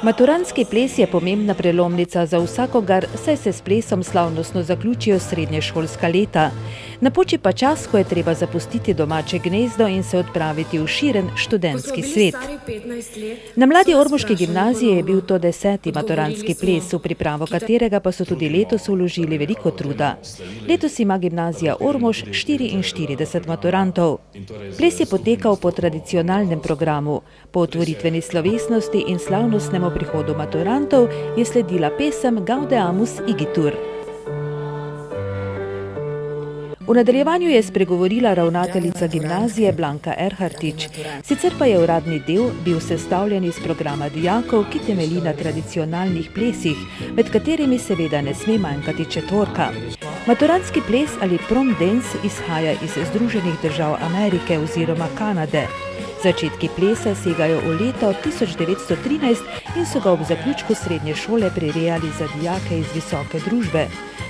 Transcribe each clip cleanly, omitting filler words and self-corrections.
Maturantski ples je pomembna prelomnica za vsakogar, saj se s plesom slavnostno zaključijo srednješolska leta. Napoči pa čas, ko je treba zapustiti domače gnezdo in se odpraviti v širen študentski svet. Na mladi ormoški gimnaziji je bil to 10. maturantski ples, v pripravo katerega pa so tudi letos vložili veliko truda. Letos ima gimnazija Ormož 44 maturantov. Ples je potekal po tradicionalnem programu. Po otvoritveni slovesnosti in slavnostnemu prihodu maturantov je sledila pesem Gaudeamus igitur. V nadaljevanju je spregovorila ravnateljica gimnazije Blanka Erhartič. Sicer pa je uradni del bil sestavljen iz programa dijakov, ki temelji na tradicionalnih plesih, med katerimi seveda ne sme manjkati četvorka. Maturantski ples ali prom dance izhaja iz Združenih držav Amerike oziroma Kanade. Začetki plesa segajo v leto 1913 in so ga ob zaključku srednje šole prirejali za dijake iz visoke družbe.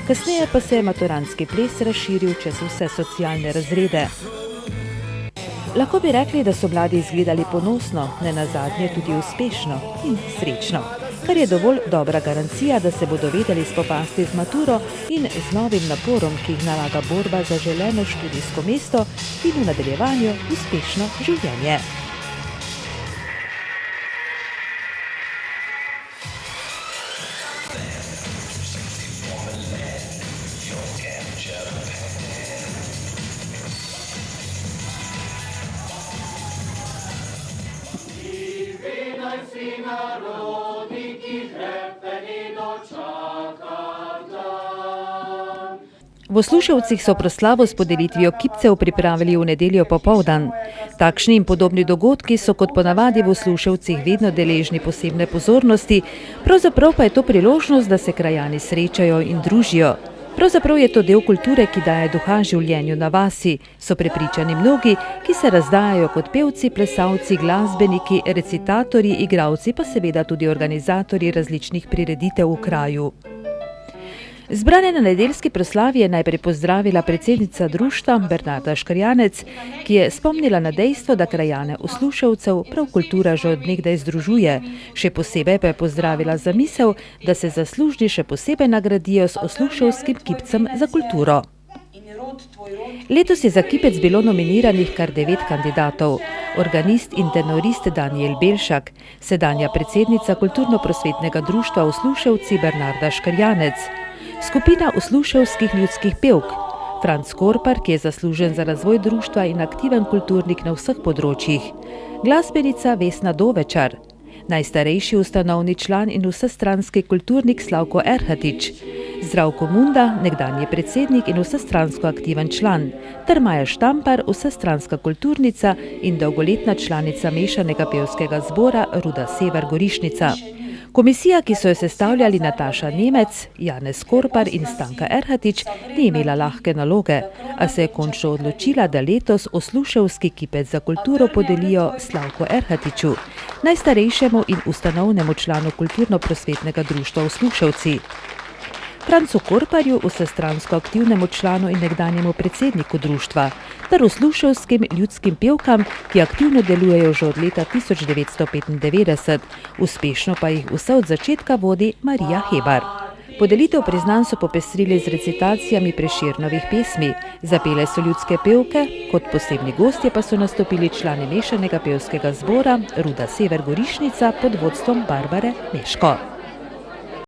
Kasneje pa se je maturantski ples razširil čez vse socialne razrede. Lahko bi rekli, da so mladi izgledali ponosno, nenazadnje tudi uspešno in srečno, kar je dovolj dobra garancija, da se bodo vedeli spopasti z maturo in z novim naporom, ki jih nalaga borba za želeno študijsko mesto in v nadaljevanju uspešno življenje. V Sluševcih so proslavo s podelitvijo kipcev pripravili v nedeljo popoldan. Takšni in podobni dogodki so kot ponavadi v Sluševcih vedno deležni posebne pozornosti, pravzaprav pa je to priložnost, da se krajani srečajo in družijo. Pravzaprav je to del kulture, ki daje duha življenju na vasi, so prepričani mnogi, ki se razdajajo kot pevci, plesalci, glasbeniki, recitatorji, igralci pa seveda tudi organizatorji različnih prireditev v kraju. Zbrane na nedeljski proslavi je najprej pozdravila predsednica društva Bernarda Škrjanec, ki je spomnila na dejstvo, da krajane Osluševcev prav kultura že od nekdaj združuje. Še posebej pa je pozdravila zamisel, da se zaslužni še posebej nagradijo s osluševskim kipcem za kulturo. Letos je za kipec bilo nominiranih kar 9 kandidatov. Organist in tenorist Danijel Belšak, sedanja predsednica kulturno-prosvetnega društva Osluševci Bernarda Škrjanec, skupina osluševskih ljudskih pevk, Franc Korpar, ki je zaslužen za razvoj društva in aktiven kulturnik na vseh področjih, glasbenica Vesna Dovečar, najstarejši ustanovni član in vsestranski kulturnik Slavko Erhatič, Zdravko Munda, nekdanji predsednik in vsestransko aktiven član, ter Maja Štampar, vsestranska kulturnica in dolgoletna članica mešanega pevskega zbora Ruda Sever Gorišnica. Komisija, ki so jo sestavljali Nataša Nemec, Janez Korpar in Stanka Erhatič, ni imela lahke naloge, a se je končno odločila, da letos osluševski kipec za kulturo podelijo Slavku Erhatiču, najstarejšemu in ustanovnemu članu kulturno-prosvetnega društva Osluševci, Francu Korparju, vsestransko aktivnemu članu in nekdanjemu predsedniku društva, ter osluševskim ljudskim pevkam, ki aktivno delujejo že od leta 1995, uspešno pa jih vse od začetka vodi Marija Hebar. Podelitev priznanj so popestrili z recitacijami Prešernovih pesmi, zapele so ljudske pevke, kot posebni gostje pa so nastopili člani mešanega pevskega zbora Ruda Sever Gorišnica pod vodstvom Barbare Meško.